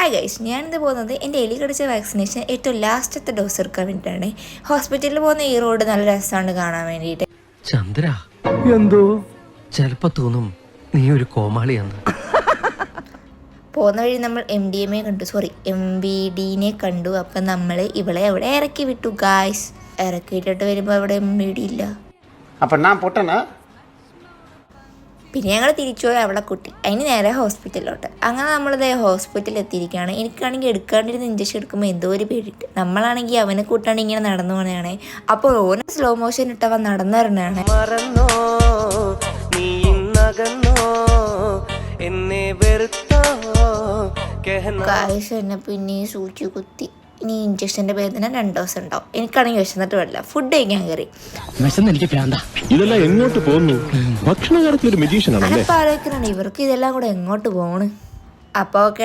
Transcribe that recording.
Hi guys, ഞാനിത് പോകുന്നത് എൻ്റെ എലി കടിച്ച വാക്സിനേഷൻ ഏറ്റവും ലാസ്റ്റത്തെ ഡോസ് എടുക്കാൻ വേണ്ടിയിട്ടാണ്. ഹോസ്പിറ്റലിൽ പോകുന്ന ഈ റോഡ് നല്ല രസമാണ് കാണാൻ വേണ്ടിയിട്ട്. ചന്ദ്ര എന്തോ ചിലപ്പോ തോന്നും നീ ഒരു കോമാളിയാന്ന്. പോകുന്ന വഴി നമ്മൾ MBDനെ കണ്ടു. അപ്പം നമ്മൾ ഇവളെ അവിടെ ഇറക്കി വിട്ടു ഗായ്സ്. ഇറക്കിയിട്ടിട്ട് വരുമ്പോൾ അവിടെ MBD ഇല്ല. അപ്പം ഞാൻ പൊട്ടനാ. പിന്നെ ഞങ്ങൾ തിരിച്ചുപോയി അവളെ കുട്ടി അതിന് നേരെ ഹോസ്പിറ്റലിലോട്ട്. അങ്ങനെ നമ്മളിത് ഹോസ്പിറ്റലിൽ എത്തിയിരിക്കുകയാണ്. എനിക്കാണെങ്കിൽ എടുക്കാണ്ടിരുന്ന ഇഞ്ചക്ഷൻ എടുക്കുമ്പോൾ എന്തോ ഒരു പേടിയിട്ട്, നമ്മളാണെങ്കിൽ അവനെ കൂട്ടാണ്ട് ഇങ്ങനെ നടന്നു പോകണതാണ്. അപ്പോൾ ഓരോ സ്ലോ മോഷൻ ഇട്ടവൻ നടന്നു വരണതാണ്. കാശ് എന്നെ പിന്നെ സൂചി കുത്തി. ഇനി ഇഞ്ചക്ഷൻ്റെ വേദന 2 ദിവസം ഉണ്ടാവും. എനിക്കാണെങ്കിൽ വിശന്നിട്ട് വരില്ല, ഫുഡ് കഴിക്കാൻ കയറി. ഇതെല്ലാം എങ്ങോട്ട് പോകുന്നു? ഭക്ഷണകാലത്തിൽ ഒരു മജീഷ്യനാണ്. അനപ്പാലോചിക്കുന്നുണ്ട് ഇവർക്ക് ഇതെല്ലാം കൂടെ എങ്ങോട്ട് പോണ്. അപ്പോൾ ഓക്കെ.